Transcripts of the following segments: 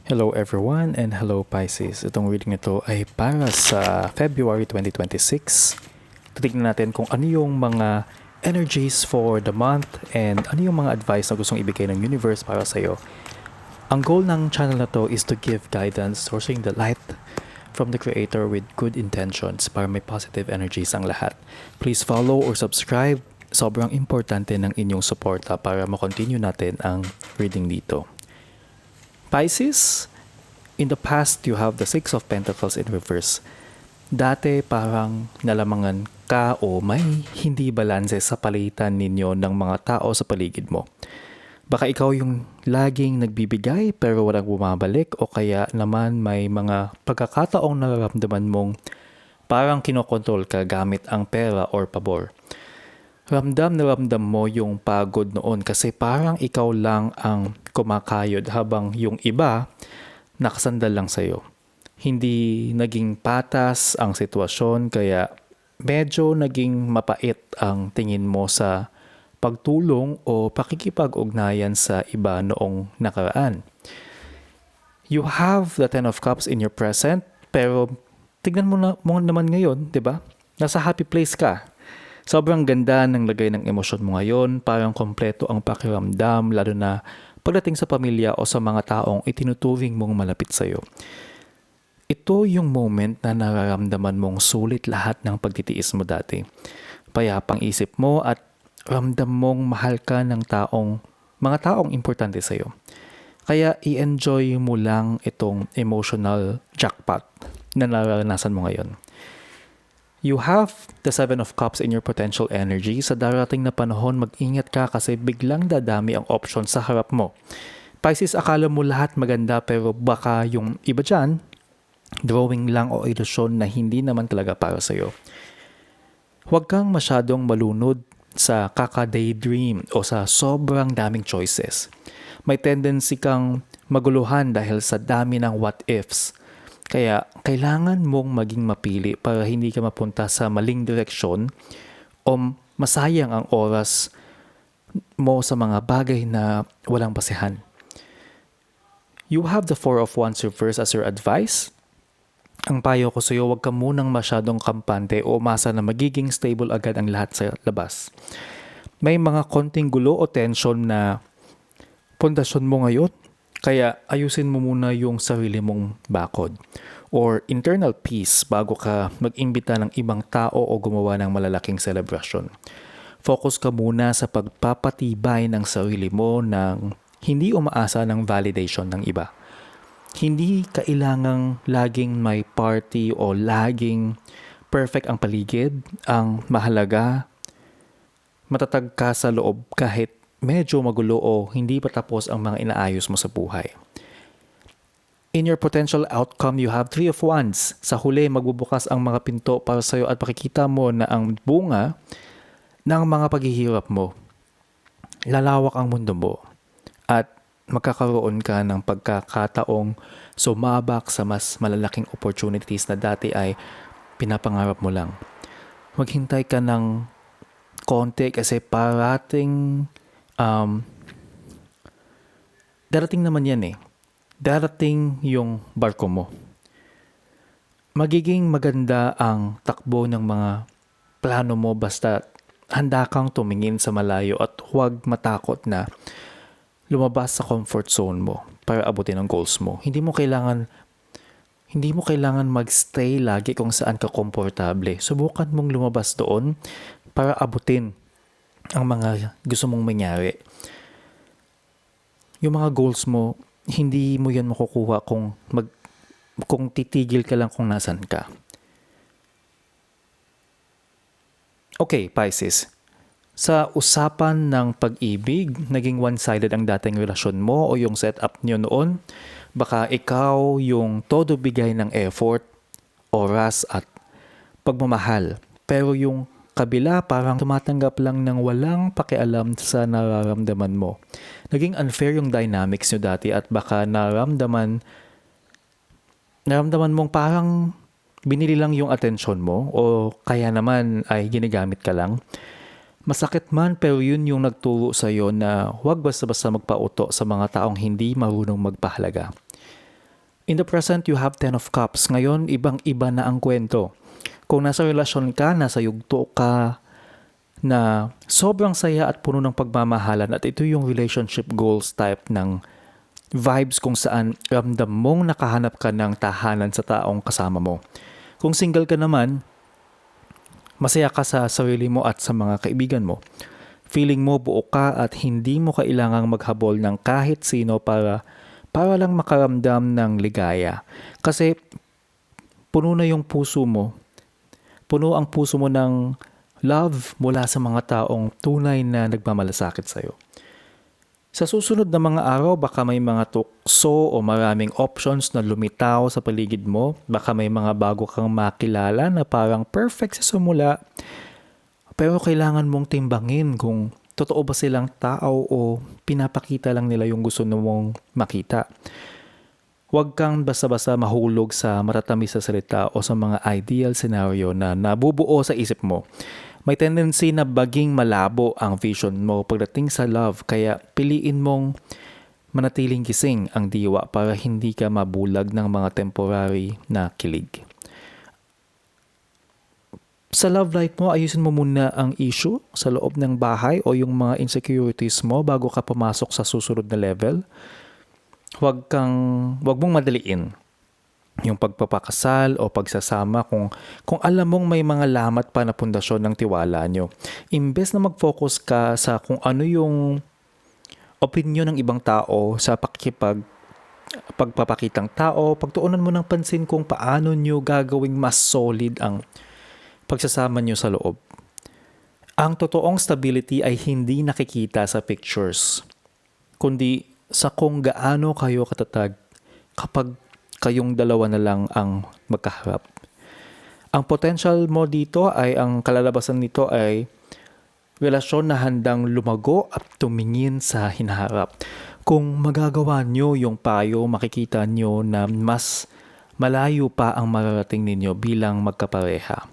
Hello everyone and hello Pisces. Itong reading nito ay para sa February 2026. Titignan natin kung ano yung mga energies for the month and ano yung mga advice na gustong ibigay ng universe para sa iyo. Ang goal ng channel na to is to give guidance, sourcing the light from the creator with good intentions para may positive energies ang lahat. Please follow or subscribe. Sobrang importante ng inyong suporta para makontinue natin ang reading dito. Pisces, in the past, you have the Six of Pentacles in reverse. Dati parang nalamangan ka o may hindi balanse sa palitan ninyo ng mga tao sa paligid mo. Baka ikaw yung laging nagbibigay pero walang bumabalik o kaya naman may mga pagkakataong nararamdaman mong parang kinokontrol ka gamit ang pera or pabor. Ramdam na ramdam mo yung pagod noon kasi parang ikaw lang ang kumakayod habang yung iba nakasandal lang sa'yo. Hindi naging patas ang sitwasyon kaya medyo naging mapait ang tingin mo sa pagtulong o pakikipag-ugnayan sa iba noong nakaraan. You have the Ten of Cups in your present pero tignan mo naman ngayon, 'di ba? Nasa happy place ka. Sobrang ganda ng lagay ng emosyon mo ngayon, parang kompleto ang pakiramdam, lalo na pagdating sa pamilya o sa mga taong itinuturing mong malapit sa'yo. Ito yung moment na nararamdaman mong sulit lahat ng pagtitiis mo dati. Payapang isip mo at ramdam mong mahal ka ng mga taong importante sa'yo. Kaya i-enjoy mo lang itong emotional jackpot na nararanasan mo ngayon. You have the Seven of Cups in your potential energy. Sa darating na panahon, mag-ingat ka kasi biglang dadami ang option sa harap mo. Pisces, akala mo lahat maganda pero baka yung iba dyan, drawing lang o ilusyon na hindi naman talaga para sa'yo. Huwag kang masyadong malunod sa kaka-daydream o sa sobrang daming choices. May tendency kang maguluhan dahil sa dami ng what-ifs. Kaya kailangan mong maging mapili para hindi ka mapunta sa maling direksyon o masayang ang oras mo sa mga bagay na walang basehan. You have the Four of Wands reverse as your advice. Ang payo ko sa iyo, huwag ka munang masyadong kampante o umasa na magiging stable agad ang lahat sa labas. May mga konting gulo o tension na pundasyon mo ngayon. Kaya ayusin mo muna yung sarili mong bakod or internal peace bago ka mag-imbita ng ibang tao o gumawa ng malalaking celebration. Focus ka muna sa pagpapatibay ng sarili mo ng hindi umaasa ng validation ng iba. Hindi kailangang laging may party o laging perfect ang paligid. Ang mahalaga, matatag ka sa loob kahit medyo magulo o hindi pa tapos ang mga inaayos mo sa buhay. In your potential outcome, you have Three of Wands. Sa huli, magbubukas ang mga pinto para sa iyo at pakikita mo na ang bunga ng mga paghihirap mo. Lalawak ang mundo mo at magkakaroon ka ng pagkakataong sumabak sa mas malalaking opportunities na dati ay pinapangarap mo lang. Maghintay ka ng konti kasi darating naman yan eh. Darating yung barko mo. Magiging maganda ang takbo ng mga plano mo basta handa kang tumingin sa malayo at huwag matakot na lumabas sa comfort zone mo para abutin ang goals mo. Hindi mo kailangan magstay lagi kung saan ka komportable. Subukan mong lumabas doon para abutin ang mga gusto mong mangyari. Yung mga goals mo, hindi mo yan makukuha kung titigil ka lang kung nasan ka. Okay, Pisces. Sa usapan ng pag-ibig, naging one-sided ang dating relasyon mo o yung setup niyo noon. Baka ikaw yung todo bigay ng effort, oras at pagmamahal. Pero yung kabila parang tumatanggap lang ng walang pakialam sa nararamdaman mo. Naging unfair yung dynamics nyo dati at baka naramdaman mong parang binili lang yung atensyon mo o kaya naman ay ginagamit ka lang. Masakit man pero yun yung nagturo sa'yo na huwag basta-basta magpauto sa mga taong hindi marunong magpahalaga. In the present, you have 10 of Cups. Ngayon, ibang-iba na ang kwento. Kung nasa relasyon ka, nasa yugto ka, na sobrang saya at puno ng pagmamahalan at ito yung relationship goals type ng vibes kung saan ramdam mong nakahanap ka ng tahanan sa taong kasama mo. Kung single ka naman, masaya ka sa sarili mo at sa mga kaibigan mo. Feeling mo buo ka at hindi mo kailangang maghabol ng kahit sino para lang makaramdam ng ligaya. Kasi puno na yung puso mo. Puno ang puso mo ng love mula sa mga taong tunay na nagmamalasakit sa'yo. Sa susunod na mga araw, baka may mga tukso o maraming options na lumitaw sa paligid mo. Baka may mga bago kang makilala na parang perfect sa simula. Pero kailangan mong timbangin kung totoo ba silang tao o pinapakita lang nila yung gusto mong makita. Huwag kang basta-basta mahulog sa matatamis sa salita o sa mga ideal scenario na nabubuo sa isip mo. May tendency na baging malabo ang vision mo pagdating sa love, kaya piliin mong manatiling gising ang diwa para hindi ka mabulag ng mga temporary na kilig. Sa love life mo, ayusin mo muna ang issue sa loob ng bahay o yung mga insecurities mo bago ka pumasok sa susunod na level. Huwag mong madaliin yung pagpapakasal o pagsasama kung alam mong may mga lamat pa na pundasyon ng tiwala nyo. Imbes na mag-focus ka sa kung ano yung opinion ng ibang tao sa pagpapakitang tao, pagtuunan mo ng pansin kung paano nyo gagawing mas solid ang pagsasama nyo sa loob. Ang totoong stability ay hindi nakikita sa pictures, kundi sa kung gaano kayo katatag kapag kayong dalawa na lang ang magkaharap. Ang potential mo dito ang kalalabasan nito ay relasyon na handang lumago at tumingin sa hinaharap. Kung magagawa nyo yung payo, makikita nyo na mas malayo pa ang mararating ninyo bilang magkapareha.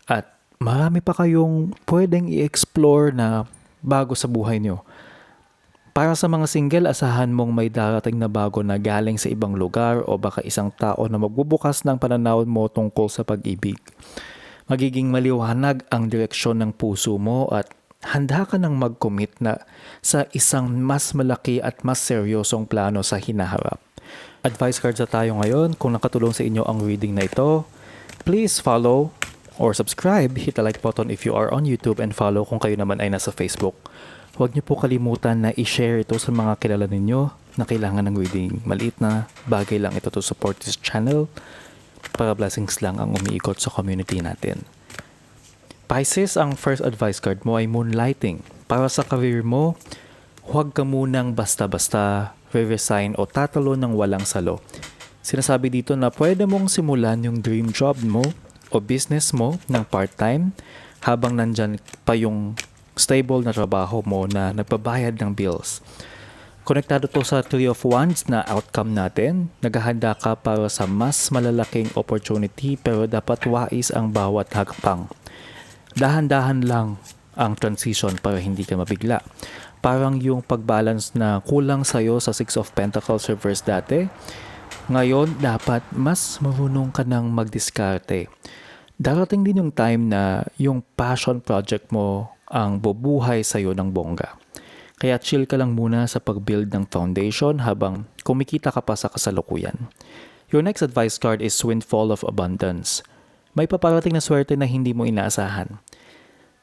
At marami pa kayong pwedeng i-explore na bago sa buhay nyo. Para sa mga single, asahan mong may darating na bago na galing sa ibang lugar o baka isang tao na magbubukas ng pananaw mo tungkol sa pag-ibig. Magiging maliwanag ang direksyon ng puso mo at handa ka nang mag-commit na sa isang mas malaki at mas seryosong plano sa hinaharap. Advice cards na tayo ngayon. Kung nakatulong sa inyo ang reading na ito, please follow or subscribe, hit the like button if you are on YouTube and follow kung kayo naman ay nasa Facebook. Huwag niyo po kalimutan na i-share ito sa mga kilala ninyo na kailangan ng reading. Maliit na bagay lang ito to support this channel para blessings lang ang umiikot sa community natin. Pisces, ang first advice card mo ay moonlighting. Para sa career mo, huwag ka munang basta-basta re-resign o tatalo ng walang salo. Sinasabi dito na pwede mong simulan yung dream job mo o business mo ng part-time habang nandyan pa yung stable na trabaho mo na nagbabayad ng bills. Konektado to sa Three of Wands na outcome natin. Naghahanda ka para sa mas malalaking opportunity pero dapat wais ang bawat hakbang. Dahan-dahan lang ang transition para hindi ka mabigla. Parang yung pag-balance na kulang sa'yo sa Six of Pentacles reverse dati. Ngayon, dapat mas marunong ka ng magdiskarte. Darating din yung time na yung passion project mo ang bubuhay sa'yo ng bongga. Kaya chill ka lang muna sa pag-build ng foundation habang kumikita ka pa sa kasalukuyan. Your next advice card is Windfall of Abundance. May paparating na swerte na hindi mo inaasahan.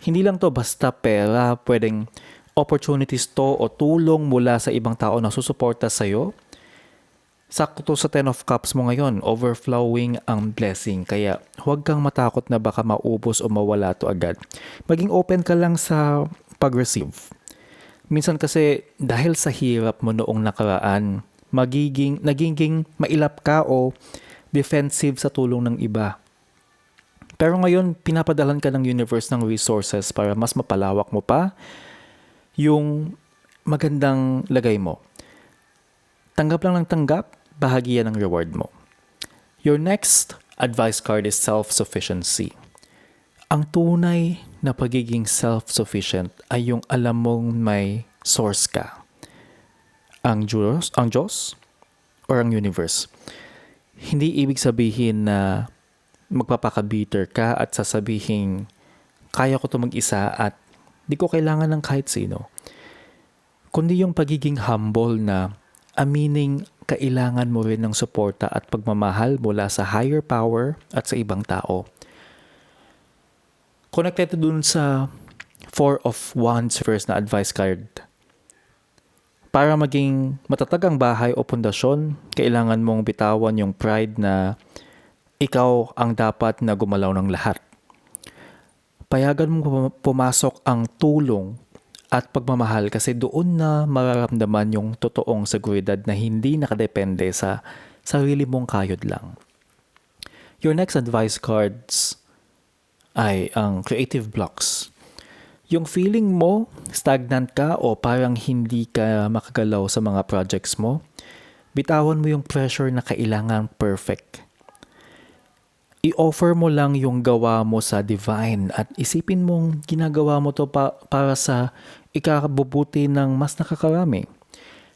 Hindi lang to basta pera, pwedeng opportunities to o tulong mula sa ibang tao na susuporta sa'yo. Sakto sa 10 of Cups mo ngayon, overflowing ang blessing. Kaya huwag kang matakot na baka maubos o mawala to agad. Maging open ka lang sa pag-receive. Minsan kasi dahil sa hirap mo noong nakaraan, nagiging mailap ka o defensive sa tulong ng iba. Pero ngayon, pinapadalan ka ng universe ng resources para mas mapalawak mo pa yung magandang lagay mo. Tanggap lang ng tanggap, bahagi yan ng reward mo. Your next advice card is self-sufficiency. Ang tunay na pagiging self-sufficient ay yung alam mong may source ka. Ang Diyos or ang universe. Hindi ibig sabihin na magpapaka-bitter ka at sasabihin, kaya ko to mag-isa at di ko kailangan ng kahit sino. Kundi yung pagiging humble na amining kailangan mo rin ng suporta at pagmamahal mula sa higher power at sa ibang tao. Connected dun sa Four of Wands first na advice card. Para maging matatag ang bahay o pundasyon, kailangan mong bitawan yung pride na ikaw ang dapat na gumalaw ng lahat. Payagan mong pumasok ang tulong at pagmamahal kasi doon na mararamdaman yung totoong seguridad na hindi nakadepende sa sarili mong kayod lang. Your next advice cards ay ang creative blocks. Yung feeling mo, stagnant ka o parang hindi ka makagalaw sa mga projects mo, bitawan mo yung pressure na kailangan perfect. I-offer mo lang yung gawa mo sa divine at isipin mong ginagawa mo to para sa ikabubuti ng mas nakakarami.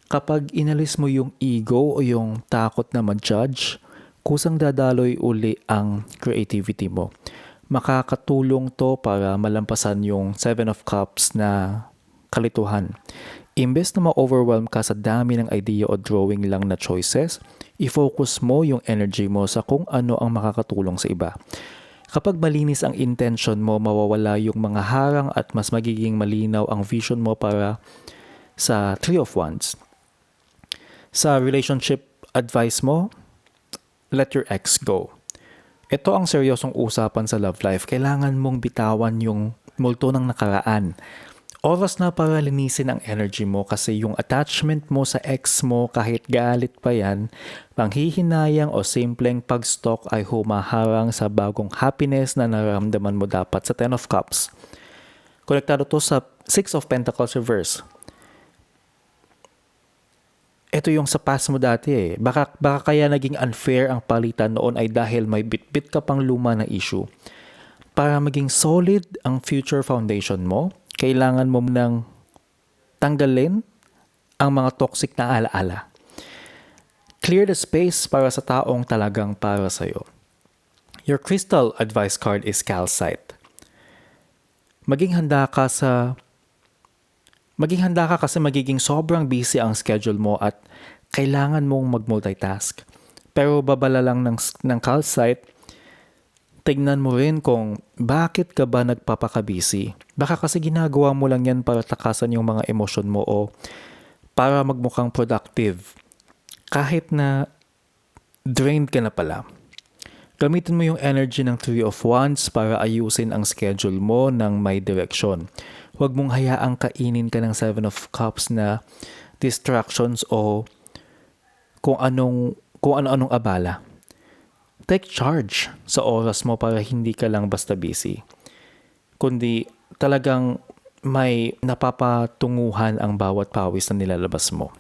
Kapag inalis mo yung ego o yung takot na ma-judge, kusang dadaloy uli ang creativity mo. Makakatulong to para malampasan yung Seven of Cups na kalituhan. Imbes na ma-overwhelm ka sa dami ng idea o drawing lang na choices, i-focus mo yung energy mo sa kung ano ang makakatulong sa iba. Kapag malinis ang intention mo, mawawala yung mga harang at mas magiging malinaw ang vision mo para sa Three of Wands. Sa relationship advice mo, let your ex go. Ito ang seryosong usapan sa love life. Kailangan mong bitawan yung multo ng nakaraan. Oras na para linisin ang energy mo kasi yung attachment mo sa ex mo kahit galit pa yan, panghihinayang o simpleng pag-stalk ay humaharang sa bagong happiness na nararamdaman mo dapat sa Ten of Cups. Konektado to sa Six of Pentacles reverse. Ito yung sa past mo dati eh. Baka kaya naging unfair ang palitan noon ay dahil may bit-bit ka pang luma na issue. Para maging solid ang future foundation mo, kailangan mo nang tanggalin ang mga toxic na alaala. Clear the space para sa taong talagang para sa'yo. Your crystal advice card is calcite. Maging handa ka kasi magiging sobrang busy ang schedule mo at kailangan mong mag-multitask. Pero babala lang ng calcite, tignan mo rin kung bakit ka ba nagpapaka-busy. Baka kasi ginagawa mo lang yan para takasan yung mga emosyon mo o para magmukhang productive. Kahit na drained ka na pala. Gamitin mo yung energy ng Three of Wands para ayusin ang schedule mo ng may direksyon. Huwag mong hayaang kainin ka ng Seven of Cups na distractions o kung ano-anong abala. Take charge sa oras mo para hindi ka lang basta busy. Kundi talagang may napapatunguhan ang bawat pawis na nilalabas mo.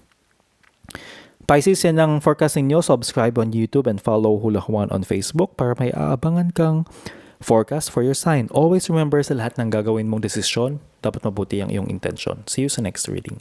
Pisces, yan ang forecasting nyo. Subscribe on YouTube and follow Hula Juan on Facebook para may aabangan kang forecast for your sign. Always remember sa lahat ng gagawin mong desisyon, dapat mabuti ang iyong intention. See you sa next reading.